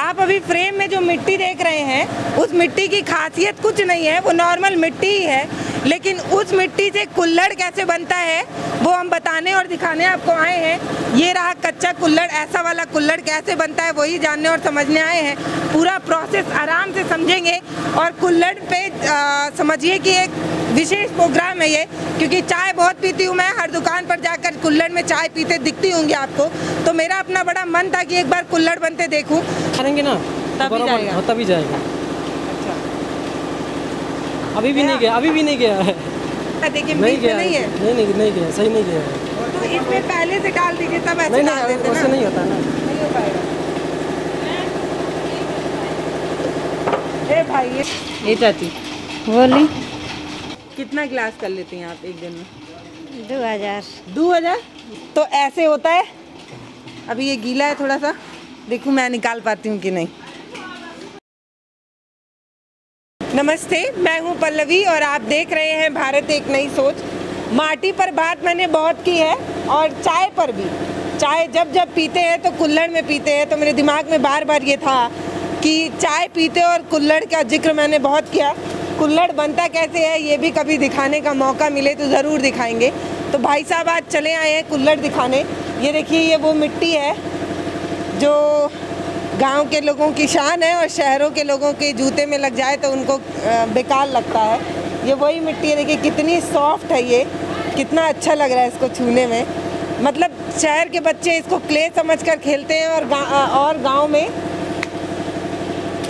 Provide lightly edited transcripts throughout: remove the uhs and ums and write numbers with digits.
आप अभी फ्रेम में जो मिट्टी देख रहे हैं, उस मिट्टी की खासियत कुछ नहीं है, वो नॉर्मल मिट्टी ही है। लेकिन उस मिट्टी से कुल्हड़ कैसे बनता है वो हम बताने और दिखाने आपको आए हैं। ये रहा कच्चा कुल्हड़, ऐसा वाला कुल्हड़ कैसे बनता है वही जानने और समझने आए हैं। पूरा प्रोसेस आराम से समझेंगे और कुल्हड़ पे समझिए कि एक विशेष प्रोग्राम है ये, क्योंकि चाय बहुत पीती हूँ मैं, हर दुकान पर जाकर कुल्हड़ में चाय पीते दिखती होंगी आपको, तो मेरा अपना बड़ा मन था कि एक बार कुल्हड़ बनते देखूं। करेंगे ना तभी जाएगा। तभी जाएगा। अच्छा, अभी भी नहीं गया, अभी भी नहीं गया है। देखिए नहीं गया नहीं है, नहीं गया, सही नहीं गया है। तो इसमें पहले से डाल दीजिए तब ऐसे नहीं डाल देते ऐसे ना, नहीं होता ना, नहीं हो पाएगा। ए भाई ये चाची बोली कितना गिलास कर लेती हैं आप एक दिन में? 2000। 2000? तो ऐसे होता है। अभी ये गीला है थोड़ा सा, देखूं मैं निकाल पाती हूँ कि नहीं। नमस्ते, मैं हूँ पल्लवी और आप देख रहे हैं भारत एक नई सोच। माटी पर बात मैंने बहुत की है और चाय पर भी। चाय जब जब पीते हैं तो कुल्हड़ में पीते हैं, तो मेरे दिमाग में बार बार ये था कि चाय पीते और कुल्हड़ का जिक्र मैंने बहुत किया। कुल्हड़ बनता कैसे है ये भी कभी दिखाने का मौका मिले तो ज़रूर दिखाएंगे। तो भाई साहब आज चले आए हैं कुल्हड़ दिखाने। ये देखिए, ये वो मिट्टी है जो गांव के लोगों की शान है और शहरों के लोगों के जूते में लग जाए तो उनको बेकार लगता है। ये वही मिट्टी है, देखिए कितनी सॉफ्ट है ये, कितना अच्छा लग रहा है इसको छूने में। मतलब शहर के बच्चे इसको क्ले समझकर खेलते हैं और गाँव में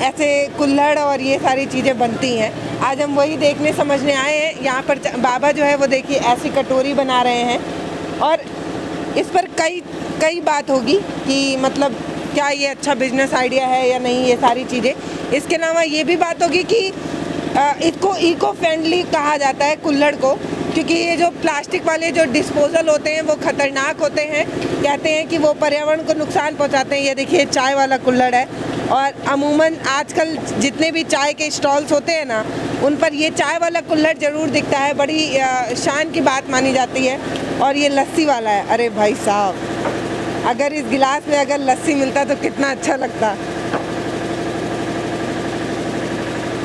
ऐसे कुल्हड़ और ये सारी चीज़ें बनती हैं। आज हम वही देखने समझने आए हैं। यहाँ पर बाबा जो है वो देखिए ऐसी कटोरी बना रहे हैं और इस पर कई बात होगी कि मतलब क्या ये अच्छा बिजनेस आइडिया है या नहीं, ये सारी चीज़ें। इसके अलावा ये भी बात होगी कि इसको इको फ्रेंडली कहा जाता है कुल्हड़ को, क्योंकि ये जो प्लास्टिक वाले जो डिस्पोजल होते हैं वो ख़तरनाक होते हैं। कहते हैं कि वो पर्यावरण को नुकसान पहुँचाते हैं। ये देखिए चाय वाला कुल्हड़ है और अमूमन आजकल जितने भी चाय के स्टॉल्स होते हैं ना, उन पर ये चाय वाला कुल्हड़ ज़रूर दिखता है, बड़ी शान की बात मानी जाती है। और ये लस्सी वाला है। अरे भाई साहब, अगर इस गिलास में अगर लस्सी मिलता तो कितना अच्छा लगता।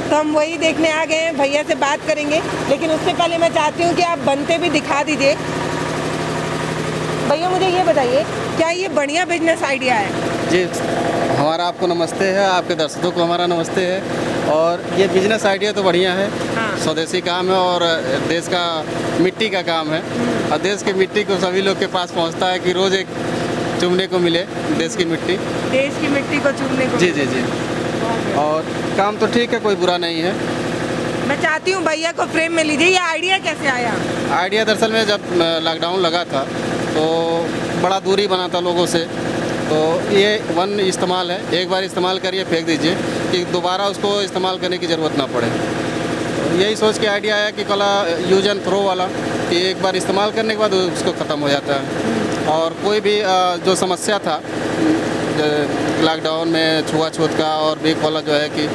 तो हम वही देखने आ गए हैं, भैया से बात करेंगे, लेकिन उससे पहले मैं चाहती हूँ कि आप बनते भी दिखा दीजिए। भैया मुझे ये बताइए, क्या ये बढ़िया बिजनेस आइडिया है? जी, हमारा आपको नमस्ते है, आपके दर्शकों को हमारा नमस्ते है। और ये बिजनेस आइडिया तो बढ़िया है। हाँ। स्वदेशी काम है और देश का मिट्टी का काम है और देश की मिट्टी को सभी लोग के पास पहुंचता है कि रोज़ एक चूमने को मिले देश की मिट्टी। देश की मिट्टी को चूमने को। जी जी जी। और काम तो ठीक है, कोई बुरा नहीं है। मैं चाहती हूँ भैया को फ्रेम में लीजिए। ये आइडिया कैसे आया? आइडिया दरअसल में जब लॉकडाउन लगा था तो बड़ा दूरी बना था लोगों से, तो ये वन इस्तेमाल है, एक बार इस्तेमाल करिए फेंक दीजिए कि दोबारा उसको इस्तेमाल करने की ज़रूरत ना पड़े। तो यही सोच के आइडिया आया कि कला यूज एंड थ्रो वाला, कि एक बार इस्तेमाल करने के बाद उसको ख़त्म हो जाता है। और कोई भी जो समस्या था लॉकडाउन में छुआछूत का और भी वाला जो है कि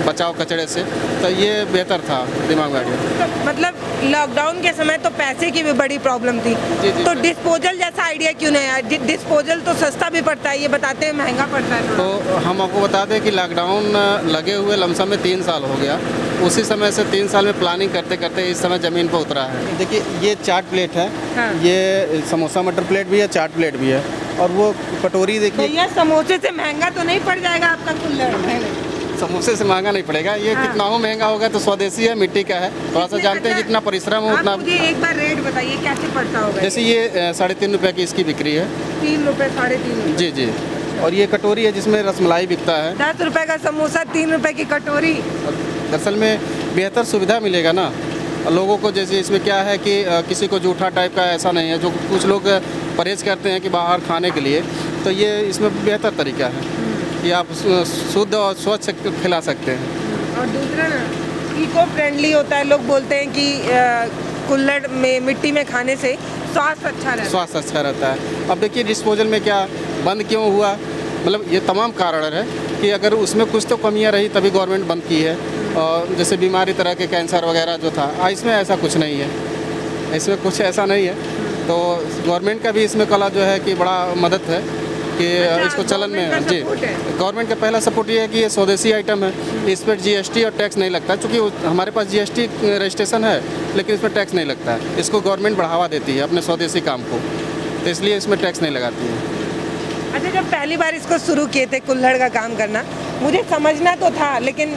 बचाव कचरे से, तो ये बेहतर था दिमाग में आइडिया। तो मतलब लॉकडाउन के समय तो पैसे की भी बड़ी प्रॉब्लम थी। जी, जी, तो जी। डिस्पोजल जैसा आइडिया क्यों नहीं आया? डिस्पोजल तो सस्ता भी पड़ता है, ये बताते हैं महंगा पड़ता है। तो हम आपको बता दें कि लॉकडाउन लगे हुए लमसम में 3 साल हो गया। उसी समय से 3 साल में प्लानिंग करते करते इस समय ज़मीन पर उतरा है। देखिए ये चाट प्लेट है। हाँ। ये समोसा मटर प्लेट भी है, चाट प्लेट भी है, और वो कटोरी देखिए। भैया समोसे से महंगा तो नहीं पड़ जाएगा आपका कुल्हड़? समोसे से महंगा नहीं पड़ेगा, ये हाँ। कितना हो महंगा होगा, तो स्वदेशी है, मिट्टी का है, थोड़ा सा जानते हैं जितना परिश्रम हो उतना। आप मुझे एक बार रेट बताइए कैसे पड़ता होगा? जैसे ये 3.5 रुपये की इसकी बिक्री है। 3 रुपये, 3.5। जी जी। और ये कटोरी है जिसमें रसमलाई बिकता है। 10 रुपये का समोसा, 3 रुपये की कटोरी। दरअसल में बेहतर सुविधा मिलेगा ना लोगों को। जैसे इसमें क्या है कि किसी को जूठा टाइप का ऐसा नहीं है, जो कुछ लोग परहेज करते हैं कि बाहर खाने के लिए, तो ये इसमें बेहतर तरीका है कि आप शुद्ध और स्वच्छ खिला सकते हैं। और दूसरा ना, इको फ्रेंडली होता है। लोग बोलते हैं कि कुल्हड़ में मिट्टी में खाने से स्वास्थ्य अच्छा रहता है। स्वास्थ्य अच्छा रहता है। अब देखिए डिस्पोजल में क्या बंद क्यों हुआ, मतलब ये तमाम कारण है कि अगर उसमें कुछ तो कमियां रही तभी गवर्नमेंट बंद की है। और जैसे बीमारी तरह के कैंसर वगैरह जो था, इसमें ऐसा कुछ नहीं है, इसमें कुछ ऐसा नहीं है। तो गवर्नमेंट का भी इसमें कला जो है कि बड़ा मदद है कि अच्छा, इसको चलन में गवर्नमेंट का जी सपोर्ट है। गवर्नमेंट का पहला सपोर्ट ये है कि ये स्वदेशी आइटम है, इस पर जीएसटी और टैक्स नहीं लगता, क्योंकि हमारे पास जीएसटी रजिस्ट्रेशन है लेकिन इस पर टैक्स नहीं लगता है। इसको गवर्नमेंट बढ़ावा देती है अपने स्वदेशी काम को, तो इसलिए इसमें टैक्स नहीं लगाती है। अच्छा, जब पहली बार इसको शुरू किए थे कुल्हड़ का काम करना, मुझे समझना तो था, लेकिन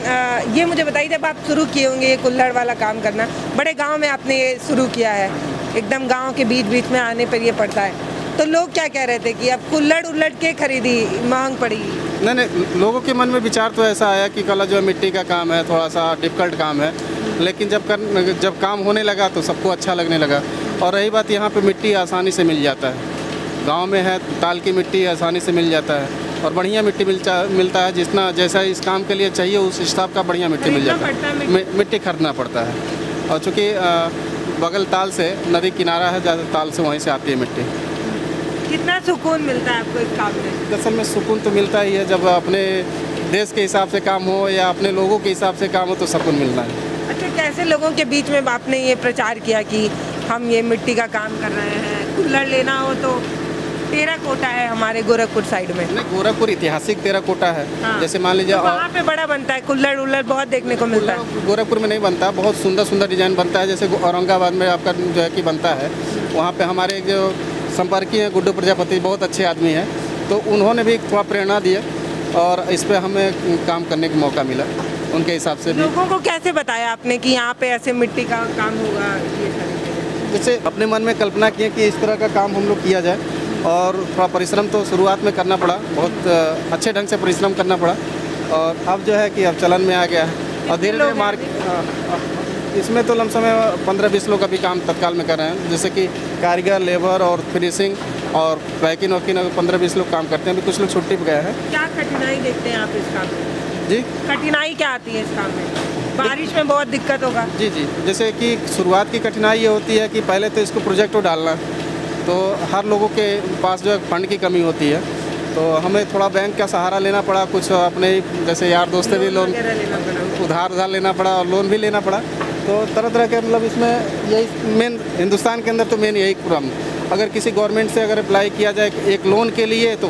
ये मुझे बताइए, जब आप शुरू किए होंगे ये कुल्हड़ वाला काम करना, बड़े गांव में आपने ये शुरू किया है, एकदम गांव के बीच बीच में आने पर ये पड़ता है, तो लोग क्या कह रहे थे कि अब कुल्हड़ उल्लड़ के खरीदी महंग पड़ी? नहीं, लोगों के मन में विचार तो ऐसा आया कि कला जो है मिट्टी का काम है, थोड़ा सा डिफ़िकल्ट काम है, लेकिन जब काम होने लगा तो सबको अच्छा लगने लगा। और रही बात, यहाँ पे मिट्टी आसानी से मिल जाता है, गांव में है ताल की मिट्टी आसानी से मिल जाता है और बढ़िया मिट्टी मिलता है, जितना जैसा इस काम के लिए चाहिए उस हिसाब का बढ़िया मिट्टी मिल जाता है। मिट्टी खरीदना पड़ता है, और चूँकि बगल ताल से नदी किनारा है, ज़्यादा ताल से वहीं से आती है मिट्टी। कितना सुकून मिलता है आपको इस काम में? असल में सुकून तो मिलता ही है, जब अपने देश के हिसाब से काम हो या अपने लोगों के हिसाब से काम हो तो सुकून मिलना है। अच्छा, कैसे लोगों के बीच में आपने ये प्रचार किया कि हम ये मिट्टी का काम कर रहे हैं, कुल्हड़ लेना हो तो टेराकोटा है हमारे गोरखपुर साइड में? नहीं, गोरखपुर ऐतिहासिक टेराकोटा है। हाँ। जैसे मान लीजिए तो वहाँ पे बड़ा बनता है कुल्हड़ उल्लड़, बहुत देखने को मिलता है। गोरखपुर में नहीं बनता, बहुत सुंदर सुंदर डिजाइन बनता है, जैसे औरंगाबाद में आपका जो है कि बनता है, वहाँ पे हमारे जो संपर्की हैं गुड्डू प्रजापति, बहुत अच्छे आदमी हैं, तो उन्होंने भी थोड़ा प्रेरणा दिया और इस पर हमें काम करने का मौका मिला उनके हिसाब से भी। लोगों को कैसे बताया आपने कि यहाँ पे ऐसे मिट्टी का काम होगा? ये सारी चीज़ें जैसे अपने मन में कल्पना किए कि इस तरह का काम हम लोग किया जाए, और थोड़ा परिश्रम तो शुरुआत में करना पड़ा, बहुत अच्छे ढंग से परिश्रम करना पड़ा, और अब जो है कि अब चलन में आ गया है और धीरे धीरे मार्केट, इसमें तो लमसम 15-20 लोग अभी काम तत्काल में कर रहे हैं, जैसे कि कारीगर, लेबर और फिनिशिंग और पैकिंग वैकिंग 15-20 लोग काम करते हैं। अभी कुछ लोग छुट्टी पर गए हैं। क्या कठिनाई देखते हैं आप इस काम में? जी, कठिनाई क्या आती है इस काम में? बारिश में बहुत दिक्कत होगा। जी, जैसे कि शुरुआत की कठिनाई ये होती है कि पहले तो इसको प्रोजेक्ट को डालना, तो हर लोगों के पास जो है फंड की कमी होती है, तो हमें थोड़ा बैंक का सहारा लेना पड़ा, कुछ अपने जैसे यार दोस्त भी लोन उधार लेना पड़ा और लोन भी लेना पड़ा, तो तरह तरह के मतलब इसमें यही मेन, हिंदुस्तान के अंदर तो मेन यही प्रॉब्लम। अगर किसी गवर्नमेंट से अगर अप्लाई किया जाए एक लोन के लिए, तो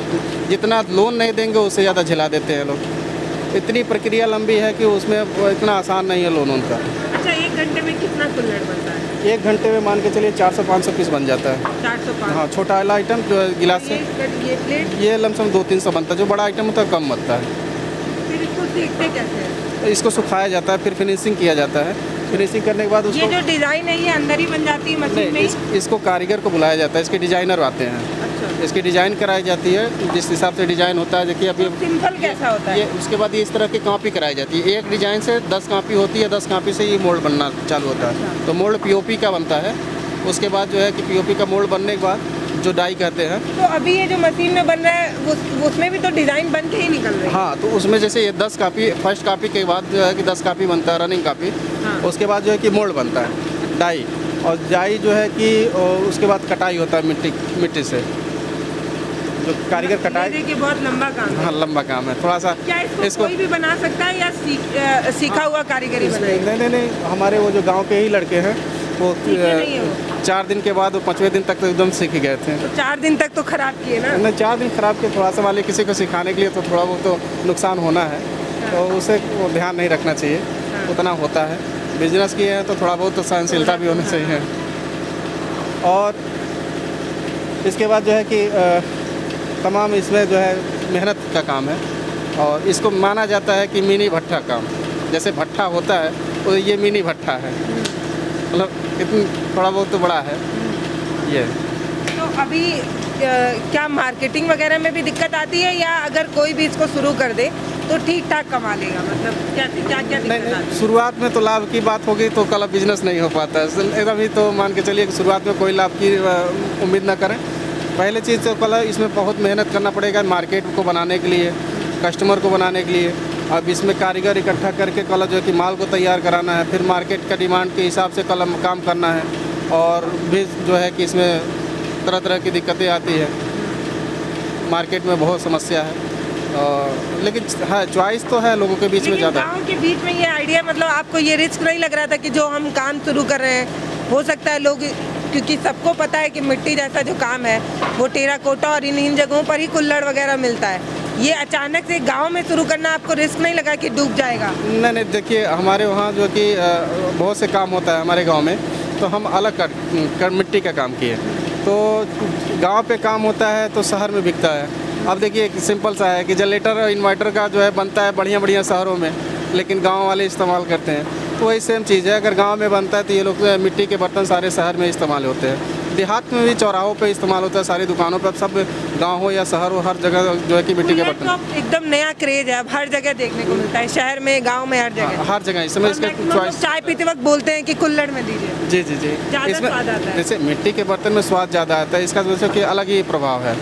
जितना लोन नहीं देंगे उससे ज़्यादा झिला देते हैं लोग। इतनी प्रक्रिया लंबी है कि उसमें इतना आसान नहीं है लोन उनका। अच्छा, 1 घंटे में कितना कुल्हड़ बनता है? 1 घंटे में मान के चलिए 400-500 पीस बन जाता है। 400-500? हाँ, छोटा वाला आइटम जो गिलास से ये प्लेट? ये लमसम 200-300 बनता है, जो बड़ा आइटम होता है कम बनता है। फिर इसको सीखते कैसे हैं? इसको सुखाया जाता है, फिर फिनिशिंग किया जाता है, फिनिशिंग करने के बाद उसको, ये जो डिज़ाइन है ये अंदर ही बन जाती है मशीन में ही? इसको कारीगर को बुलाया जाता है, इसके डिजाइनर आते हैं, अच्छा, इसकी डिज़ाइन कराई जाती है, जिस हिसाब से डिज़ाइन होता है। देखिए अभी सिंपल कैसा होता है? ये उसके बाद ये इस तरह की कॉपी कराई जाती है, एक डिज़ाइन से 10 कॉपी होती है, 10 कॉपी से ये मोल्ड बनना चालू होता है। तो मोल्ड पीओपी का बनता है, उसके बाद जो है कि पीओपी का मोल्ड बनने के बाद जो डाई कहते हैं। तो अभी ये जो मशीन में बन रहा है उसमें भी तो डिज़ाइन बन के ही निकल रही है? हाँ, तो उसमें जैसे ये 10 कॉपी, फर्स्ट कॉपी के बाद जो है कि 10 कॉपी बनता है, रनिंग कॉपी। हाँ। उसके बाद जो है कि मोल्ड बनता है, डाई, और डाई जो है कि उसके बाद कटाई होता है मिट्टी से, जो कारीगर कटाई। देखिए बहुत लंबा काम है। हाँ, लंबा काम है थोड़ा सा। क्या इसको कोई भी बना सकता है या सीखा हुआ कारीगरी बनाएगा? नहीं, हमारे वो जो गाँव के ही लड़के हैं वो सीखे नहीं है वो? 4 दिन के बाद, 5वें दिन तक तो एकदम सीख ही गए थे। तो 4 दिन तक तो खराब किए ना? नहीं, 4 दिन खराब किए, थोड़ा सा वाले किसी को सिखाने के लिए तो थोड़ा बहुत तो नुकसान होना है, तो उसे वो ध्यान नहीं रखना चाहिए, उतना होता है। बिजनेस किए हैं तो थोड़ा बहुत तो सहनशीलता भी होनी चाहिए। और इसके बाद जो है कि तमाम इसमें जो है मेहनत का काम है, और इसको माना जाता है कि मिनी भट्ठा काम, जैसे भट्ठा होता है तो ये मिनी भट्ठा है, मतलब इतनी थोड़ा बहुत तो बड़ा है ये। तो अभी क्या मार्केटिंग वगैरह में भी दिक्कत आती है, या अगर कोई भी इसको शुरू कर दे तो ठीक ठाक कमा लेगा? मतलब क्या दिक्कत आती है? शुरुआत में तो लाभ की बात होगी तो कल बिजनेस नहीं हो पाता है, एकदम ही तो मान के चलिए कि शुरुआत में कोई लाभ की उम्मीद ना करें। पहले चीज़ तो कल इसमें बहुत मेहनत करना पड़ेगा, मार्केट को बनाने के लिए, कस्टमर को बनाने के लिए। अब इसमें कारीगर इकट्ठा करके कल जो है कि माल को तैयार कराना है, फिर मार्केट का डिमांड के हिसाब से कल काम करना है, और भी जो है कि इसमें तरह तरह की दिक्कतें आती है, मार्केट में बहुत समस्या है। लेकिन हाँ, चॉइस तो है लोगों के बीच में ज़्यादा। गाँव के बीच में ये आइडिया, मतलब आपको ये रिस्क नहीं लग रहा था कि जो हम काम शुरू कर रहे हैं हो सकता है लोग क्योंकि सबको पता है कि मिट्टी जैसा जो काम है वो टेराकोटा और इन जगहों पर ही कुल्हड़ वगैरह मिलता है। ये अचानक से गांव में शुरू करना आपको रिस्क नहीं लगा कि डूब जाएगा? नहीं, देखिए हमारे वहाँ जो कि बहुत से काम होता है हमारे गांव में, तो हम अलग कर मिट्टी का काम किए। तो गांव पे काम होता है तो शहर में बिकता है। अब देखिए सिंपल सा है कि जनरेटर और इन्वर्टर का जो है बनता है बढ़िया बढ़िया शहरों में, लेकिन गांव वाले इस्तेमाल करते हैं। तो वही सेम चीज़ है, अगर गांव में बनता है तो ये लोग मिट्टी के बर्तन सारे शहर में इस्तेमाल होते हैं। देहात में भी चौराहों पे इस्तेमाल होता है, सारी दुकानों पे। अब सब गांव हो या शहर हो, हर जगह जो है कि मिट्टी के बर्तन तो एकदम नया क्रेज है, अब हर जगह देखने को मिलता है, शहर में, गांव में, हर जगह। हर जगह इस समय इसका चॉइस। चाय पीते वक्त बोलते हैं कि कुल्हड़ में दीजिए। जी जी जी, इसमें स्वाद आता है। जैसे मिट्टी के बर्तन में स्वाद ज़्यादा आता है, इसका वजह कि अलग ही प्रभाव है।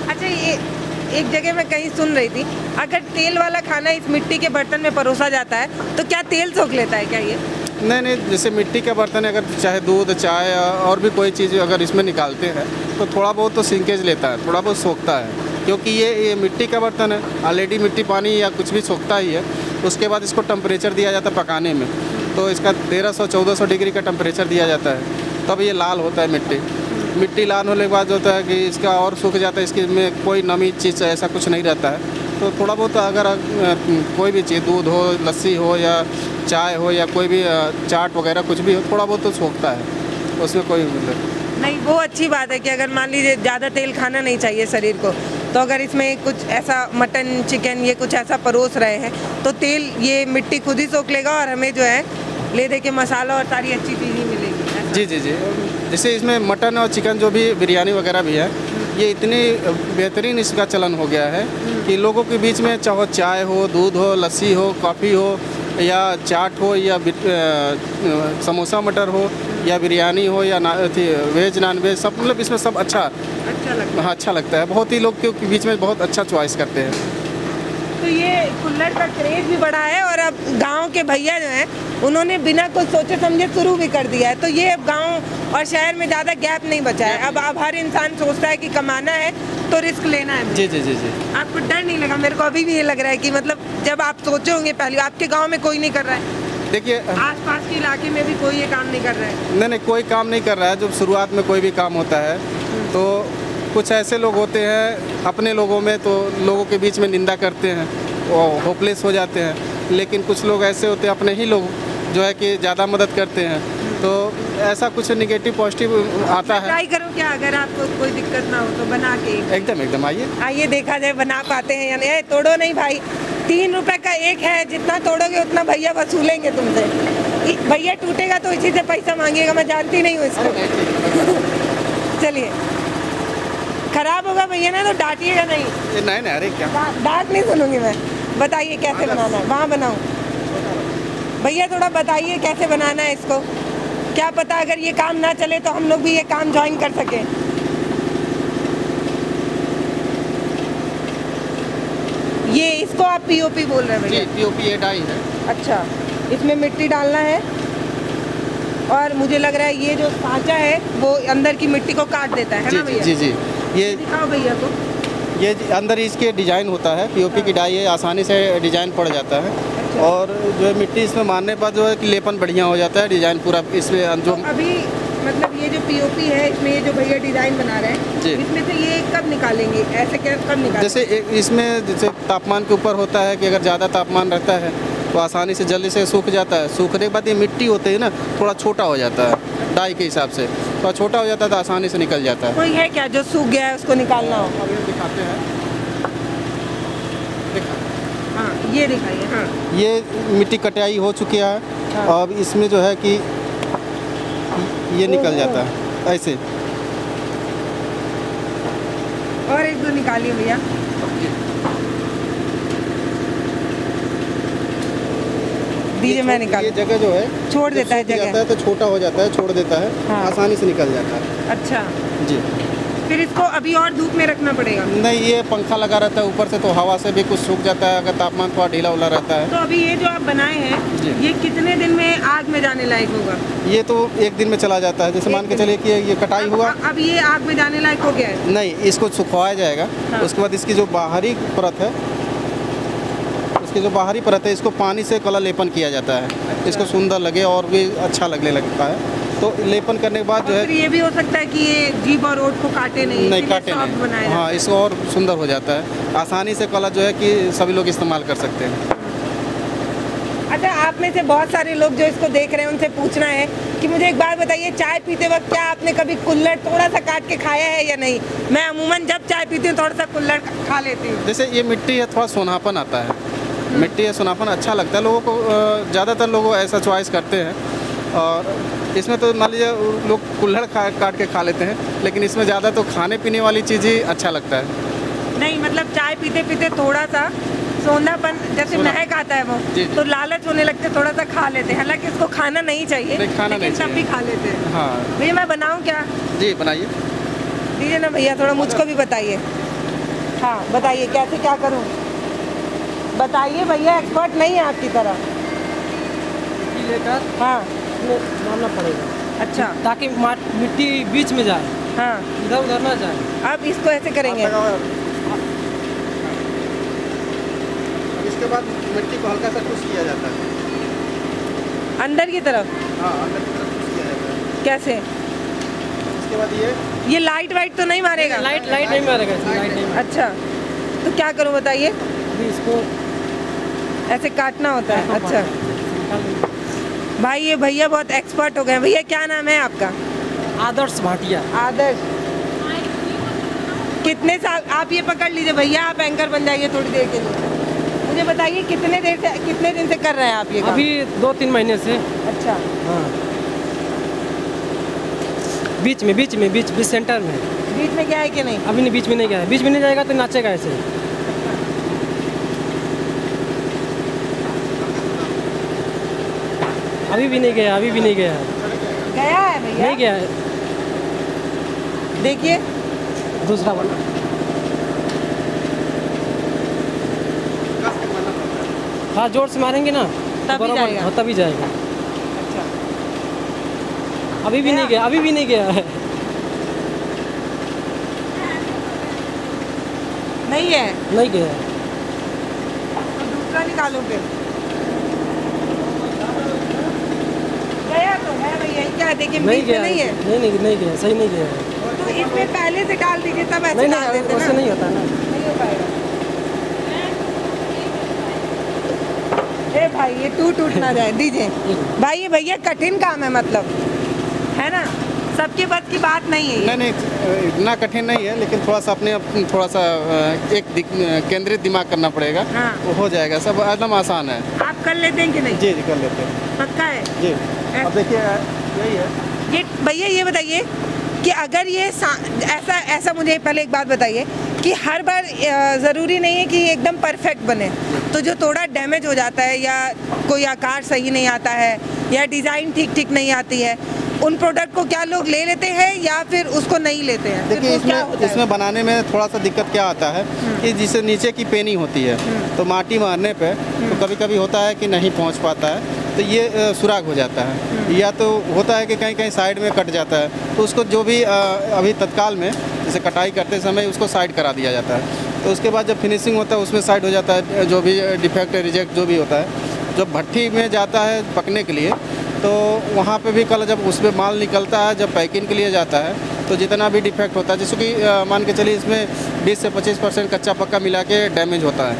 अच्छा, ये एक जगह मैं कहीं सुन रही थी, अगर तेल वाला खाना इस मिट्टी के बर्तन में परोसा जाता है तो क्या तेल सोख लेता है क्या ये? नहीं, जैसे मिट्टी का बर्तन है, अगर चाहे दूध, चाय और भी कोई चीज़ अगर इसमें निकालते हैं तो थोड़ा बहुत तो सिंकेज लेता है, थोड़ा बहुत सोखता है, क्योंकि ये मिट्टी का बर्तन है। ऑलरेडी मिट्टी, पानी या कुछ भी सोखता ही है। उसके बाद इसको टेम्परेचर दिया जाता है पकाने में, तो इसका 1300-1400 डिग्री का टेम्परेचर दिया जाता है, तब ये लाल होता है मिट्टी लाल होने के बाद जो होता है कि इसका और सूख जाता है, इसके में कोई नमी चीज़ ऐसा कुछ नहीं रहता है। तो थोड़ा बहुत अगर कोई भी चीज़, दूध हो, लस्सी हो या चाय हो या कोई भी चाट वगैरह कुछ भी हो, थोड़ा बहुत तो सोखता है, उसमें कोई मतलब नहीं। वो अच्छी बात है कि अगर मान लीजिए ज़्यादा तेल खाना नहीं चाहिए शरीर को, तो अगर इसमें कुछ ऐसा मटन, चिकन, ये कुछ ऐसा परोस रहे हैं तो तेल ये मिट्टी खुद ही सोख लेगा और हमें जो है ले दे के मसाला और सारी अच्छी चीज़ ही मिलेगी। जी जी जी, जैसे इसमें मटन और चिकन जो भी बिरयानी वगैरह भी है, ये इतनी बेहतरीन इसका चलन हो गया है कि लोगों के बीच में चाहे चाय हो, दूध हो, लस्सी हो, कॉफ़ी हो या चाट हो या समोसा मटर हो या बिरयानी हो या वेज नॉन वेज, सब मतलब इसमें सब अच्छा लगता है। हाँ, अच्छा लगता है। बहुत ही लोग के बीच में बहुत अच्छा चॉइस करते हैं। तो ये कुल्हड़ का क्रेज भी बढ़ा है और अब गांव के भैया जो हैं उन्होंने बिना कुछ सोचे समझे शुरू भी कर दिया है। तो ये अब गांव और शहर में ज़्यादा गैप नहीं बचा है। अब हर इंसान सोचता है कि कमाना है तो रिस्क लेना है। जी जी जी जी। आपको डर नहीं लगा? मेरे को अभी भी ये लग रहा है कि मतलब जब आप सोचे होंगे पहले, आपके गाँव में कोई नहीं कर रहा है, देखिए आसपास के इलाके में भी कोई ये काम नहीं कर रहा है? नहीं, कोई काम नहीं कर रहा है। जब शुरुआत में कोई भी काम होता है तो कुछ ऐसे लोग होते हैं अपने लोगों में, तो लोगों के बीच में निंदा करते हैं, वो होपलेस हो जाते हैं। लेकिन कुछ लोग ऐसे होते हैं अपने ही लोग जो है कि ज़्यादा मदद करते हैं, तो ऐसा कुछ नेगेटिव पॉजिटिव आता है। ट्राई करो क्या, अगर आपको कोई दिक्कत ना हो तो बना के एकदम आइए देखा जाए बना पाते हैं या नहीं। तोड़ो नहीं भाई, 3 रुपए का एक है, जितना तोड़ोगे उतना भैया वसूलेंगे तुमसे। भैया टूटेगा तो इसी से पैसा मांगेगा, मैं जानती नहीं हूँ इसको। चलिए, खराब होगा भैया ना तो डांटिएगा नहीं। नहीं, अरे क्या डांट नहीं सुनूंगी मैं। बताइए कैसे बनाना है, वहाँ बनाऊँ? भैया थोड़ा बताइए कैसे बनाना है इसको, क्या पता अगर ये काम ना चले तो हम लोग भी ये काम ज्वाइन कर सकें। ये इसको आप पीओपी बोल रहे हैं भैया? जी, पीओपी ये डाई है। अच्छा, इसमें मिट्टी डालना है और मुझे लग रहा है ये जो सांचा है वो अंदर की मिट्टी को काट देता है ना भैया? जी जी, ये दिखाओ भैया को। ये अंदर इसके डिजाइन होता है, पीओपी की डाई है, आसानी से डिजाइन पड़ जाता है। अच्छा। और जो है मिट्टी इसमें मारने पर जो है कि लेपन बढ़िया हो जाता है, डिजाइन पूरा इसमें जो अभी मतलब ये जो पीओपी है, इसमें ये जो भैया डिजाइन बना रहे हैं, जी, इसमें से ये कब निकालेंगे? ऐसे क्या कब निकालेंगे? जैसे इसमें जैसे तापमान के ऊपर होता है कि अगर ज़्यादा तापमान रहता है तो आसानी से जल्दी से सूख जाता है। सूखने के बाद ये मिट्टी होती है ना, थोड़ा छोटा हो जाता है डाई के हिसाब से, थोड़ा छोटा हो जाता है तो आसानी से निकल जाता है। कोई है क्या जो सूख गया है उसको निकालना हो? दिखाते हैं, हाँ ये दिखाइए। हाँ, ये मिट्टी कटाई हो चुकी है। हाँ। अब इसमें जो है कि ये निकल जाता है ऐसे। और एक दो निकालिए भैया। दीजिए मैं निकाल। ये जगह जो है छोड़ देता है जगह, जाता है तो छोटा हो जाता है, छोड़ देता है। हाँ। आसानी से निकल जाता है। अच्छा, जी। फिर इसको अभी और धूप में रखना पड़ेगा? नहीं, ये पंखा लगा रहता है ऊपर से, तो हवा से भी कुछ सूख जाता है अगर तापमान थोड़ा ढीला उला रहता है। तो अभी ये जो आप बनाए हैं ये कितने दिन में आग में जाने लायक होगा? ये तो 1 दिन में चला जाता है। जैसे मान के चलिए कि ये कटाई हुआ, अब ये आग में जाने लायक हो गया है? नहीं, इसको सुखवाया जाएगा। हाँ। उसके बाद इसकी जो बाहरी परत है, इसकी जो बाहरी परत है, इसको पानी से कलर लेपन किया जाता है। अच्छा। इसको सुंदर लगे और भी अच्छा लगने लगता है। तो लेपन करने के बाद जो और है फिर ये भी हो सकता है कि ये जीभ और ओठ को काटे नहीं, नहीं इसीलिए काटे soft नहीं, बनाया हाँ इसको और सुंदर हो जाता है। आसानी से कलर जो है कि सभी लोग इस्तेमाल कर सकते हैं। अच्छा, आप में से बहुत सारे लोग जो इसको देख रहे हैं उनसे पूछना है कि मुझे एक बात बताइए, चाय पीते वक्त क्या आपने कभी कुल्हड़ थोड़ा सा काट के खाया है या नहीं? मैं अमूमन जब चाय पीती हूँ थोड़ा सा कुल्हड़ खा लेती हूँ। जैसे ये मिट्टी है, थोड़ा सोनापन आता है, मिट्टी है सोनापन अच्छा लगता है लोगों को। ज़्यादातर लोग ऐसा चॉइस करते हैं। और इसमें तो मान लीजिए लोग कुल्हड़ काट के खा लेते हैं, लेकिन इसमें ज़्यादा तो खाने पीने वाली चीज़ ही अच्छा लगता है। नहीं मतलब चाय पीते पीते थोड़ा सा सोंधापन जैसे महक आता है वो, जी, जी। तो लालच होने लगते थोड़ा सा खा लेते हैं। हालांकि इसको खाना नहीं चाहिए, नहीं, खाना लेकिन नहीं तब भी खा लेते हैं। हाँ भैया मैं बनाऊँ क्या? जी बनाइए। दीजिए ना भैया, थोड़ा मुझको भी बताइए। हाँ बताइए कैसे क्या करूँ, बताइए भैया, एक्सपर्ट नहीं है आपकी तरह। लेकर हाँ डालना पड़ेगा अच्छा, ताकि मिट्टी बीच में जाए, हाँ इधर उधर ना जाए। अब इसको ऐसे करेंगे। इसके बाद मिट्टी को हल्का सा टूस किया जाता है, अंदर की तरफ हाँ अंदर की तरफ टूस किया जाता है। कैसे? इसके बाद ये लाइट वाइट तो नहीं मारेगा? लाइट नहीं मारेगा, इसमें लाइट नहीं मारेगा। अच्छा, तो क्या करूँ बताइए? अभी इसको ऐसे काटना होता है? अच्छा भाई, ये भैया बहुत एक्सपर्ट हो गए हैं। भैया क्या नाम है आपका? आदर्श भाटिया। आदर्श, कितने साल? आप ये पकड़ लीजिए भैया, आप एंकर बन जाइए थोड़ी देर के लिए। मुझे बताइए कितने दिन से कर रहे हैं आप ये काम? अभी 2-3 महीने से। अच्छा, हाँ बीच सेंटर में। बीच में क्या है कि नहीं? अभी नहीं, बीच में नहीं गया है। बीच में नहीं जाएगा तो नाचेगा ऐसे। अभी भी नहीं गया है। गया है भैया? नहीं गया है। देखिए दूसरा वाला हाँ, जोर से मारेंगे ना तभी बराबर, जाएगा। हाँ, तभी जाएगा। अच्छा, अभी भी नहीं गया है। नहीं है नहीं गया है। तो दूसरा निकालो फिर। गया तो है भैया, क्या है? देखिए नहीं बीच में गया नहीं है, नहीं गया, सही नहीं गया है। तो इसमें पहले से डाल दीजिए, तब ऐसे नहीं डाल देते वैसे ना, नहीं होता ना। नहीं हो पाएगा। ए भाई, ये टूट ना जाए, दीजिए भाई। ये भैया कठिन काम है, मतलब है ना, सबके बस की बात नहीं है ये। नहीं इतना कठिन नहीं है, लेकिन थोड़ा सा थोड़ा सा केंद्रित दिमाग करना पड़ेगा। हाँ। वो हो जाएगा, सब एकदम आसान है। आप कर लेते हैं कि नहीं? जी कर लेते हैं। पक्का है? जी अब देखिए यही है। ये भैया ये बताइए कि अगर ये ऐसा मुझे पहले एक बात बताइए कि हर बार ज़रूरी नहीं है कि ये एकदम परफेक्ट बने, तो जो थोड़ा डैमेज हो जाता है या कोई आकार सही नहीं आता है या डिज़ाइन ठीक नहीं आती है, उन प्रोडक्ट को क्या लोग ले लेते हैं या फिर उसको नहीं लेते हैं? देखिए फिर वो क्या होता है? इसमें बनाने में थोड़ा सा दिक्कत क्या आता है कि जिसे नीचे की पेनी होती है, तो माटी मारने पे तो कभी कभी होता है कि नहीं पहुंच पाता है, तो ये सुराग हो जाता है। या तो होता है कि कहीं कहीं साइड में कट जाता है, तो उसको जो भी अभी तत्काल में जैसे कटाई करते समय उसको साइड करा दिया जाता है। तो उसके बाद जब फिनिशिंग होता है उसमें साइड हो जाता है, जो भी डिफेक्ट रिजेक्ट जो भी होता है। जब भट्ठी में जाता है पकने के लिए, तो वहाँ पे भी कल जब उसमें माल निकलता है, जब पैकिंग के लिए जाता है, तो जितना भी डिफेक्ट होता है, जैसे कि मान के चलिए इसमें 20 से 25% कच्चा पक्का मिला के डैमेज होता है,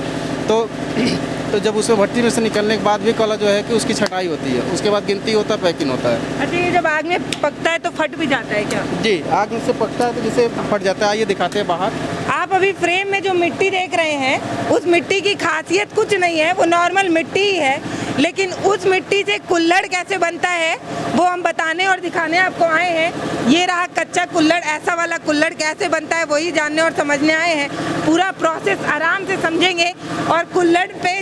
तो जब उसमें भट्टी में से निकलने के बाद भी कल जो है कि उसकी छटाई होती है, उसके बाद गिनती होता है, पैकिंग होता है। अच्छा, ये जब आग में पकता है तो फट भी जाता है क्या? जी आग में से पकता है तो जिसे फट जाता है। ये दिखाते हैं बाहर। आप अभी फ्रेम में जो मिट्टी देख रहे हैं, उस मिट्टी की खासियत कुछ नहीं है, वो नॉर्मल मिट्टी ही है, लेकिन उस मिट्टी से कुल्हड़ कैसे बनता है वो हम बताने और दिखाने आपको आए हैं। ये रहा कच्चा कुल्हड़, ऐसा वाला कुल्हड़ कैसे बनता है वही जानने और समझने आए हैं। पूरा प्रोसेस आराम से समझेंगे और कुल्हड़ पे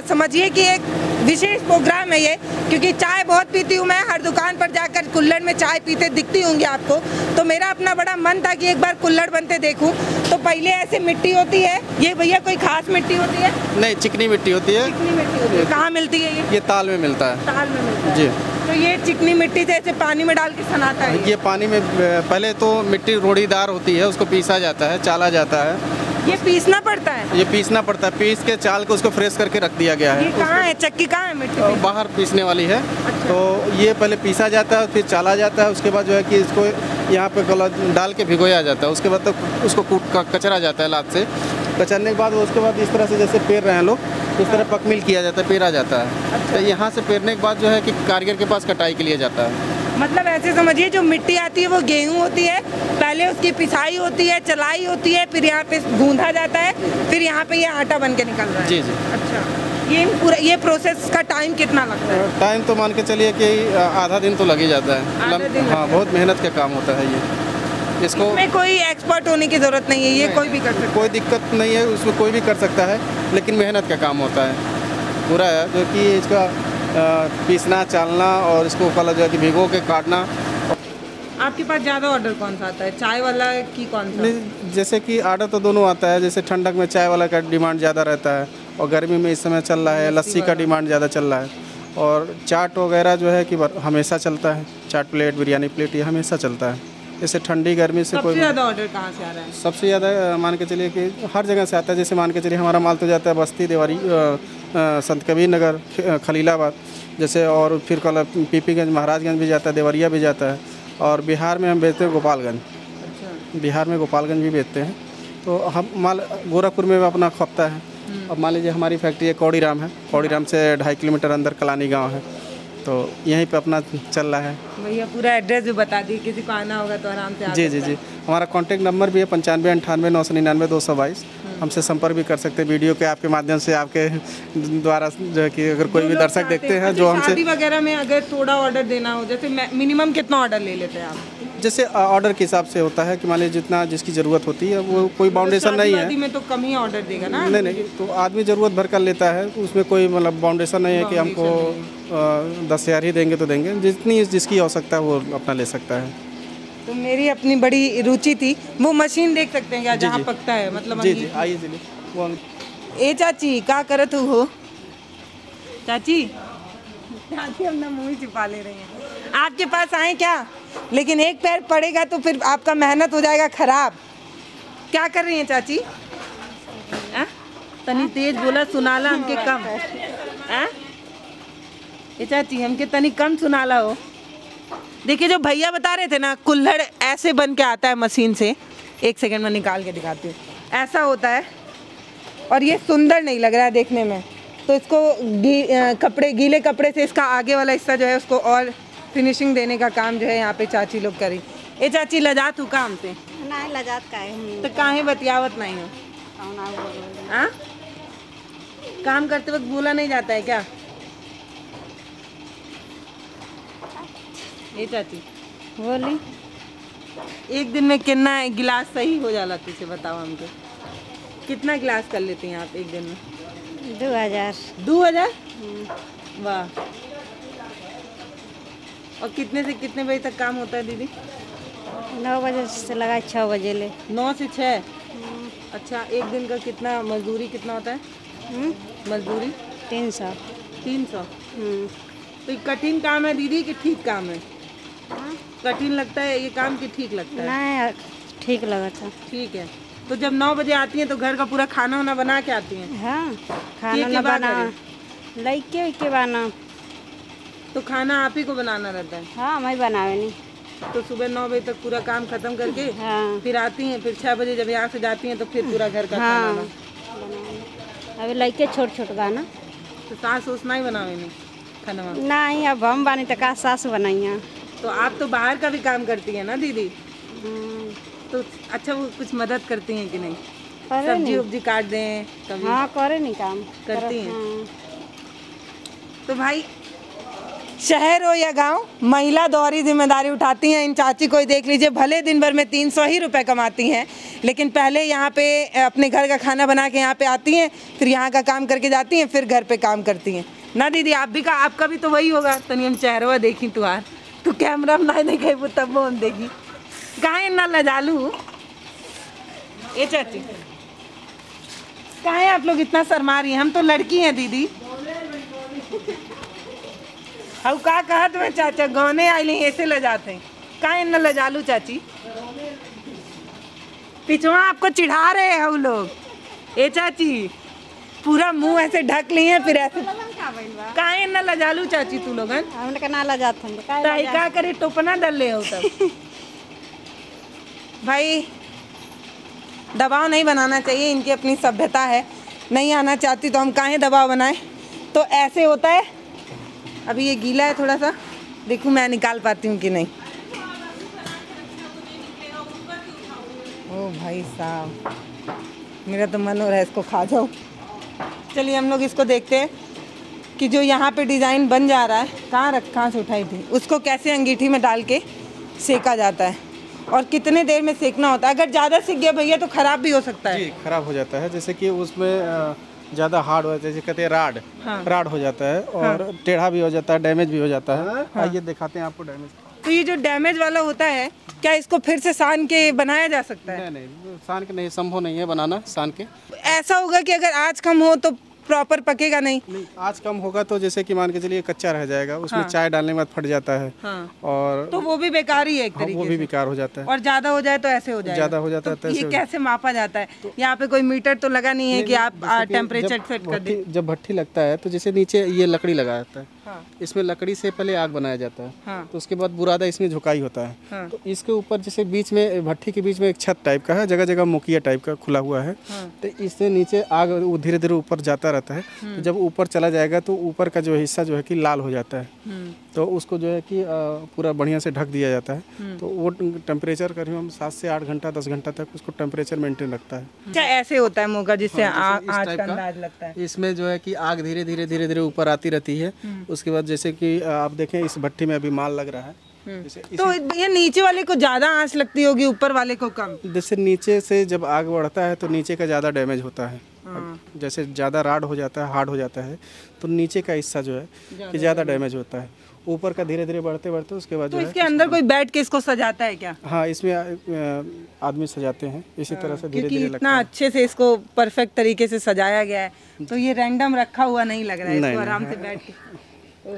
समझिए कि एक विशेष प्रोग्राम है ये, क्योंकि चाय बहुत पीती हूँ मैं, हर दुकान पर जाकर कुल्हड़ में चाय पीते दिखती होंगी आपको, तो मेरा अपना बड़ा मन था कि एक बार कुल्हड़ बनते देखूं। तो पहले ऐसे मिट्टी होती है, ये भैया कोई खास मिट्टी होती है? नहीं, चिकनी मिट्टी होती है। चिकनी मिट्टी होती है। कहाँ मिलती है ये? ये ताल में मिलता है। ताल में मिलता है जी। तो ये चिकनी मिट्टी से ऐसे पानी में डाल के सनाता है? ये पानी में पहले तो मिट्टी रोड़ीदार होती है, उसको पीसा जाता है, चाला जाता है, ये पीसना पड़ता है? ये पीसना पड़ता है, पीस के चाल को उसको फ्रेश करके रख दिया गया है। ये कहाँ है चक्की, कहाँ है मिट्टी में? बाहर पीसने वाली है। अच्छा। तो ये पहले पीसा जाता है, फिर चाला जाता है, उसके बाद जो है कि इसको यहाँ पे डाल के भिगोया जाता है। उसके बाद तक उसको कचरा जाता है लाद से। कचरने के बाद उसके बाद इस तरह से जैसे पेर रहे हैं लोग, इस तरह पकमिल किया जाता है, पेरा जाता है। अच्छा। तो यहाँ से पेरने के बाद जो है कि कारीगर के पास कटाई के लिए जाता है। मतलब ऐसे समझिए जो मिट्टी आती है वो गेहूं होती है, पहले उसकी पिसाई होती है, चलाई होती है, फिर यहाँ पे गूंधा जाता है, फिर यहाँ पे ये आटा बन के निकल रहा है। जी जी। अच्छा, ये प्रोसेस का टाइम कितना लगता है? टाइम तो मान के चलिए कि आधा दिन तो लग ही जाता है। आधा दिन हाँ, बहुत मेहनत का काम होता है ये। इसको इसमें कोई एक्सपर्ट होने की ज़रूरत नहीं है, ये कोई भी कर सकता है। कोई दिक्कत नहीं है, उसमें कोई भी कर सकता है, लेकिन मेहनत का काम होता है पूरा है। जो कि इसका पीसना, चालना और इसको कल जो है कि भिगो के काटना। आपके पास ज़्यादा ऑर्डर कौन सा आता है, चाय वाला की कौन सा? नहीं, जैसे कि ऑर्डर तो दोनों आता है। जैसे ठंडक में चाय वाला का डिमांड ज़्यादा रहता है, और गर्मी में इस समय चल रहा है लस्सी का डिमांड ज़्यादा चल रहा है। और चाट वगैरह जो है कि हमेशा चलता है, चाट प्लेट, बिरयानी प्लेट, ये हमेशा चलता है। जैसे ठंडी गर्मी से कोई ज़्यादा ऑर्डर कहाँ से आ रहा है? सबसे ज़्यादा मान के चलिए कि हर जगह से आता है। जैसे मान के चलिए हमारा माल तो जाता है बस्ती, देवारी, संत कबीर नगर, खलीलाबाद जैसे, और फिर कल पीपीगंज, महाराजगंज भी जाता है, देवरिया भी जाता है। और बिहार में हम बेचते हैं गोपालगंज। अच्छा। बिहार में गोपालगंज भी बेचते हैं। तो हम माल गोरखपुर में भी अपना खपता है। अब मान लीजिए हमारी फैक्ट्री है कौड़ीराम है, कौड़ीराम से 2.5 किलोमीटर अंदर कलानी गाँव है, तो यहीं पे अपना चल रहा है। भैया पूरा एड्रेस भी बता दी, किसी को आना होगा तो आराम से आ जी जी जी। हमारा कॉन्टैक्ट नंबर भी है 95 98 999 222। हमसे संपर्क भी कर सकते हैं वीडियो के आपके माध्यम से, आपके द्वारा जो है कि अगर कोई भी दर्शक देखते हैं जो हमसे। शादी वगैरह में अगर थोड़ा ऑर्डर देना हो, जैसे मिनिमम कितना ऑर्डर ले लेते हैं आप? जैसे ऑर्डर के हिसाब से होता है कि मान लीजिए जितना जिसकी ज़रूरत होती है, वो कोई बाउंडेशन नहीं है। शादी में तो कम ही ऑर्डर देगा ना? नहीं, तो आदमी ज़रूरत भर कर लेता है, उसमें कोई मतलब बाउंडेशन नहीं है कि हमको 10,000 ही देंगे तो देंगे। जितनी जिसकी आवश्यकता है वो अपना ले सकता है। तो मेरी अपनी बड़ी रुचि थी, वो मशीन देख सकते हैं क्या जहाँ पकता है? मतलब जी जी, आइए चलिए। वो ए चाची का करत हो? चाची अपना मुँह ही छिपा ले रही हैं। आपके पास आए क्या? लेकिन एक पैर पड़ेगा तो फिर आपका मेहनत हो जाएगा खराब। क्या कर रही हैं चाची? तनी तेज बोला, सुनाला हमके कम। ये चाची हमके तनी कम सुनाला हो। देखिए जो भैया बता रहे थे ना, कुल्हड़ ऐसे बन के आता है मशीन से। 1 सेकंड में निकाल के दिखाती हूँ। ऐसा होता है और ये सुंदर नहीं लग रहा है देखने में, तो इसको गीले कपड़े से इसका आगे वाला हिस्सा जो है उसको और फिनिशिंग देने का काम जो है यहाँ पे चाची लोग करी। ए चाची लजात हूँ काम से? नहीं लजात काहे तो काहे बतियावत नहीं हो? हाँ, काम करते वक्त बोला नहीं जाता है क्या? ए चाची बोली। एक दिन में कितना गिलास सही हो जाला तुझे बताओ हमको? कितना गिलास कर लेते हैं आप एक दिन में? 2000। 2000? वाह। और कितने से कितने बजे तक काम होता है दीदी? 9 बजे से लगा 6 बजे ले। 9 से 6? अच्छा, एक दिन का कितना मजदूरी कितना होता है? मजदूरी 300। 300? तो ये कठिन काम है दीदी कि ठीक काम है? कठिन लगता है ये काम कि ठीक लगता है? नहीं, ठीक लगा था। ठीक है। तो जब 9 बजे आती हैं तो घर का पूरा खाना वाना बना के आती हैं? हाँ, खाना बना लइके के बना। तो खाना आप ही को बनाना रहता है? हाँ, मैं बनावे नहीं। तो सुबह 9 बजे तक पूरा काम खत्म करके हाँ, फिर आती हैं, फिर 6 बजे जब यहाँ से जाती हैं तो फिर पूरा घर का हाँ खाना। अभी लइके छोट गाना। तो सास उस नहीं बनावे नहीं खाना? नहीं, अब हम बानी तो का सास बनाइया। तो आप तो बाहर का भी काम करती हैं ना दीदी? तो अच्छा, वो कुछ मदद करती हैं कि नहीं? सब्जी उब्जी काट दें कभी? हाँ, करे नहीं काम करती हैं। हाँ। तो भाई शहर हो या गांव, महिला दोहरी जिम्मेदारी उठाती हैं। इन चाची को ही देख लीजिए, भले दिन भर में 300 ही रुपए कमाती हैं, लेकिन पहले यहाँ पे अपने घर का खाना बना के यहाँ पे आती हैं, फिर यहाँ का काम करके जाती हैं, फिर घर पे काम करती हैं ना दीदी? आपका भी तो वही होगा। तनी हम चेहरा देखी तुहार, तू कैमरा में नहीं देखे वो तब वो हम देखी। कहाँ ना लजालू? ये चाची कहाँ आप लोग इतना शर्मा रही हैं? हम तो लड़की हैं दीदी। हम का कहा तुम्हें चाचा गौने आई ऐसे ले जाते हैं? कहाँ न लजालू चाची? पिछवा आपको चिढ़ा रहे हैं वो लोग। ए चाची पूरा मुंह ऐसे ढक लिए हैं, फिर ऐसे काहे न लजालू चाची तू लोगन हमने का नाला जात हम ताई का करे टोपना डल ले हो तब। भाई दबाव नहीं बनाना चाहिए, इनकी अपनी सभ्यता है, नहीं आना चाहती तो हम काहे दबाव बनाएं। तो ऐसे होता है। अभी ये गीला है थोड़ा सा, देखूं मैं निकाल पाती हूँ कि नहीं। ओ भाई साहब, मेरा तो मन हो रहा है इसको खा जाओ। चलिए हम लोग इसको देखते हैं कि जो यहाँ पे डिज़ाइन बन जा रहा है, कहाँ से उठाई थी, उसको कैसे अंगीठी में डाल के सेका जाता है और कितने देर में सेकना होता है। अगर ज़्यादा सीख गया भैया तो ख़राब भी हो सकता है। जी ख़राब हो जाता है, जैसे कि उसमें ज़्यादा हार्ड हो जाता है, जैसे कहते हैं राड। हाँ। राड हो जाता है और टेढ़ा भी हो जाता है, डैमेज भी हो जाता है। हाँ। आइए दिखाते हैं आपको डैमेज। तो ये जो डैमेज वाला होता है, क्या इसको फिर से सान के बनाया जा सकता है? नहीं, सान के नहीं, संभव नहीं है बनाना सान के। ऐसा होगा कि अगर आँच कम हो तो प्रॉपर पकेगा नहीं? आज कम होगा तो जैसे कि मान के चलिए कच्चा रह जाएगा, उसमें चाय डालने के बाद फट जाता है। हाँ। और तो वो भी बेकार ही है एक तरीके से। वो भी बेकार हो जाता है। और ज्यादा हो जाए तो ऐसे हो जाएगा। ज्यादा हो जाता है तो ये कैसे मापा जाता है? यहाँ पे कोई मीटर तो लगा नहीं है कि आप टेम्परेचर सेट कर दें? जब भट्ठी लगता है तो जैसे नीचे ये लकड़ी लगा जाता है। हाँ। इसमें लकड़ी से पहले आग बनाया जाता है। हाँ। तो उसके बाद बुरादा इसमें झुकाई होता है। हाँ। तो इसके ऊपर जैसे बीच में भट्ठी के बीच में एक छत टाइप का है, जगह जगह मुखिया टाइप का खुला हुआ है। हाँ। तो इससे नीचे आग धीरे धीरे ऊपर जाता रहता है। तो जब ऊपर चला जाएगा तो ऊपर का जो हिस्सा जो है कि लाल हो जाता है। तो उसको जो है कि पूरा बढ़िया से ढक दिया जाता है। तो वो टेम्परेचर करीब हम 7 से 8 घंटा 10 घंटा तक उसको टेम्परेचर मेंटेन रखता है। क्या ऐसे होता है मोगा जिससे आँच का अंदाज लगता है? इसमें जो है कि आग धीरे धीरे ऊपर आती रहती है। उसके बाद जैसे कि आप देखें इस भट्टी में अभी माल लग रहा है। तो ये नीचे वाले को ज्यादा आंच लगती होगी, ऊपर वाले को कम? जैसे नीचे से जब आग बढ़ता है तो नीचे का ज़्यादा डैमेज होता है। हाँ। जैसे ज़्यादा राड हो जाता है, हार्ड हो जाता है, तो नीचे का हिस्सा जो है कि ज़्यादा डैमेज होता है। ऊपर का धीरे धीरे बढ़ते बढ़ते उसके बाद तो इसके अंदर कोई बैठ के इसको सजाता है क्या? हाँ, इसमें आदमी सजाते हैं इसी तरह से धीरे धीरे। इतना अच्छे से इसको परफेक्ट तरीके से सजाया गया है, तो ये रैंडम रखा हुआ नहीं लग रहा है। इसको आराम से बैठ के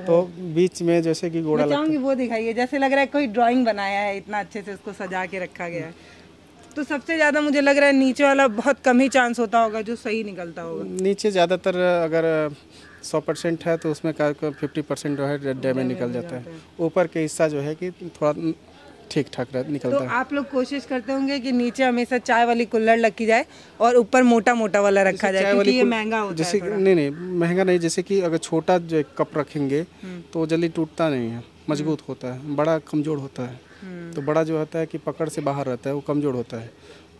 तो बीच में जैसे कि घोड़ा चाहूँगी वो दिखाइए, जैसे लग रहा है कोई ड्राइंग बनाया है, इतना अच्छे से उसको सजा के रखा गया है। तो सबसे ज़्यादा मुझे लग रहा है नीचे वाला बहुत कम ही चांस होता होगा जो सही निकलता होगा। नीचे ज़्यादातर अगर 100% है तो उसमें 50% जो है डैमेज निकल जाता है। ऊपर के हिस्सा जो है कि थोड़ा ठीक ठाक निकलता है। तो आप लोग कोशिश करते होंगे कि नीचे हमेशा चाय वाली कुल्हड़ रखी जाए और ऊपर मोटा मोटा वाला रखा जाए, क्योंकि ये महंगा होता है थोड़ा। नहीं महंगा नहीं, जैसे कि अगर छोटा जो कप रखेंगे तो जल्दी टूटता नहीं है, मजबूत होता है। बड़ा कमज़ोर होता है, तो बड़ा जो होता है कि पकड़ से बाहर रहता है, वो कमज़ोर होता है,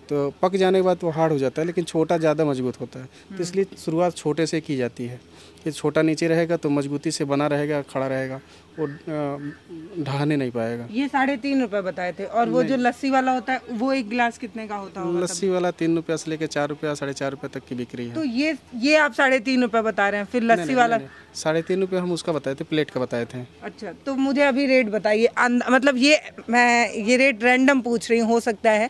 तो पक जाने के बाद वो हार्ड हो जाता है। लेकिन छोटा ज़्यादा मजबूत होता है, तो इसलिए शुरुआत छोटे से की जाती है कि छोटा नीचे रहेगा तो मजबूती से बना रहेगा, खड़ा रहेगा, वो ढहने नहीं पाएगा। ये 3.5 रुपये बताए थे। और वो जो लस्सी वाला होता है वो एक गिलास कितने का होता होगा? लस्सी वाला 3 रुपये से लेकर 4 रुपया 4.5 रुपये तक की बिक्री है। तो ये आप 3.5 रुपये बता रहे हैं, फिर लस्सी वाला 3.5 रुपये हम उसका बताए थे, प्लेट का बताए थे। अच्छा, तो मुझे अभी रेट बताइए। मतलब मैं ये रेट रैंडम पूछ रही हूँ, हो सकता है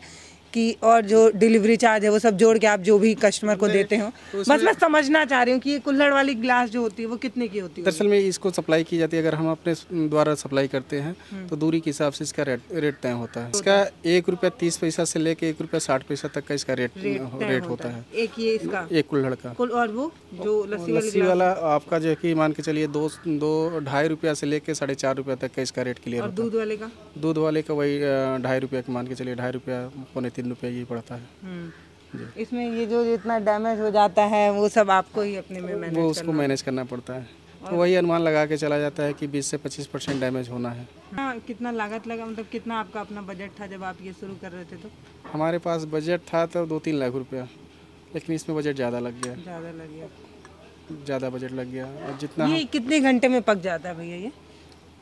कि और जो डिलीवरी चार्ज है वो सब जोड़ के आप जो भी कस्टमर को देते हो, बस मैं समझना चाह रही हूँ कि ये कुल्हड़ वाली गिलास जो होती है वो कितने की होती है? दरअसल में इसको सप्लाई की जाती है, अगर हम अपने द्वारा सप्लाई करते हैं तो दूरी के हिसाब से इसका रेट तय होता है। इसका 1 रुपया 30 पैसा से लेके 1 रुपया 60 पैसा तक का इसका रेट होता है। एक ये इसका एक कुल्हड़ का। और वो जो लस्सी वाला आपका जो है कि मान के चलिए 2-2.5 रुपया से लेके 4.5 रुपया तक का इसका रेट क्लियर होता है। दूध वाले का वही 2.5 रुपया मान के चलिए, 2.5 रुपया 2.25 रुपया ये पड़ता है। इसमें ये जो जितना डैमेज हो जाता है वो सब आपको ही अपने में मैनेज उसको मैनेज करना पड़ता है। तो वही अनुमान लगा के चला जाता है कि 20 से 25% डैमेज होना है। कितना लागत लगा, मतलब कितना आपका अपना बजट था जब आप ये शुरू कर रहे थे? तो हमारे पास बजट था तो 2-3 लाख रुपया, लेकिन इसमें बजट ज़्यादा लग गया। ज़्यादा बजट लग गया। और जितना ये कितने घंटे में पक जाता है भैया ये?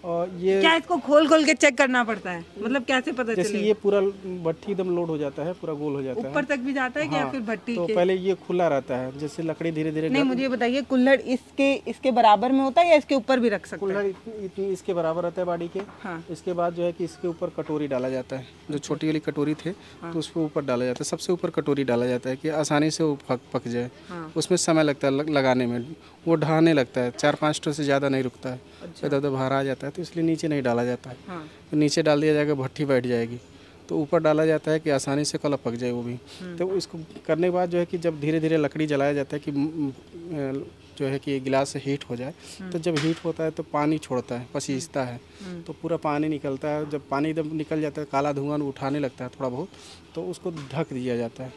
और ये क्या इसको खोल के चेक करना पड़ता है? मतलब कैसे पता चले? जैसे ये पूरा भट्टी एकदम लोड हो जाता है, पूरा गोल हो जाता है, ऊपर तक भी जाता है? हाँ, या फिर भट्टी तो पहले ये खुला रहता है, जैसे लकड़ी धीरे धीरे। नहीं, मुझे बताइए कुल्हड़ इसके बराबर में होता है या इसके ऊपर भी रख सकते हैं? कुल्हड़ इतनी इसके बराबर रहता है बाड़ी के। हाँ। इसके बाद जो है कि इसके ऊपर कटोरी डाला जाता है, जो छोटी वाली कटोरी थे। हाँ। तो उसके ऊपर डाला जाता है, सबसे ऊपर कटोरी डाला जाता है कि आसानी से वो पक जाए। हाँ। उसमें समय लगता है लगाने में, वो ढहाने लगता है, 4-5 टो से ज़्यादा नहीं रुकता है। अच्छा। इधर उधर बाहर आ जाता है, तो इसलिए नीचे नहीं डाला जाता है। हाँ। तो नीचे डाल दिया जाएगा, भट्टी बैठ जाएगी। तो ऊपर डाला जाता है कि आसानी से कलर पक जाए वो भी। तो इसको करने के बाद जो है कि जब धीरे धीरे लकड़ी जलाया जाता है कि जो है कि गिलास से हीट हो जाए, तो जब हीट होता है तो पानी छोड़ता है, पसीजता है, तो पूरा पानी निकलता है। जब पानी जब निकल जाता है, काला धुआं उठाने लगता है थोड़ा बहुत, तो उसको ढक दिया जाता है।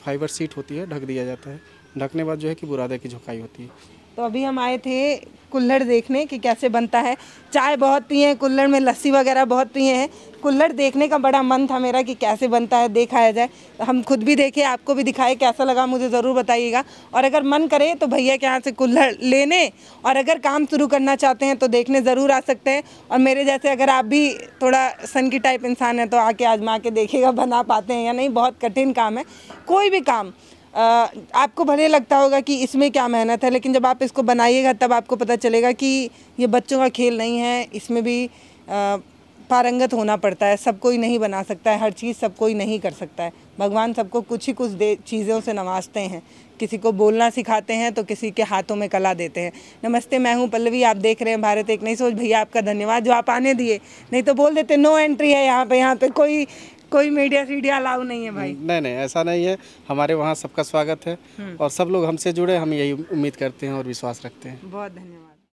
फाइबर सीट होती है, ढक दिया जाता है। ढकने बाद जो है कि बुरादा की झुकाई होती है। तो अभी हम आए थे कुल्हड़ देखने कि कैसे बनता है। चाय बहुत पिए हैं, कुल्हड़ में लस्सी वगैरह बहुत पिए हैं। कुल्हड़ देखने का बड़ा मन था मेरा कि कैसे बनता है, देखा जाए। तो हम खुद भी देखे, आपको भी दिखाए, कैसा लगा मुझे ज़रूर बताइएगा। और अगर मन करे तो भैया के यहाँ से कुल्हड़ लेने, और अगर काम शुरू करना चाहते हैं तो देखने ज़रूर आ सकते हैं। और मेरे जैसे अगर आप भी थोड़ा सन की टाइप इंसान है तो आके आजमा के देखिएगा बना पाते हैं या नहीं। बहुत कठिन काम है। कोई भी काम आपको भले लगता होगा कि इसमें क्या मेहनत है, लेकिन जब आप इसको बनाइएगा तब आपको पता चलेगा कि ये बच्चों का खेल नहीं है। इसमें भी पारंगत होना पड़ता है। सब कोई नहीं बना सकता है, हर चीज़ सब कोई नहीं कर सकता है। भगवान सबको कुछ ही कुछ चीज़ों से नवाजते हैं। किसी को बोलना सिखाते हैं तो किसी के हाथों में कला देते हैं। नमस्ते, मैं हूं पल्लवी, आप देख रहे हैं भारत एक नई सोच। भैया आपका धन्यवाद जो आप आने दिए, नहीं तो बोल देते नो एंट्री है यहाँ पे कोई मीडिया अलाउ नहीं है भाई। नहीं, ऐसा नहीं है। हमारे वहाँ सबका स्वागत है और सब लोग हमसे जुड़े, हम यही उम्मीद करते हैं और विश्वास रखते हैं। बहुत धन्यवाद।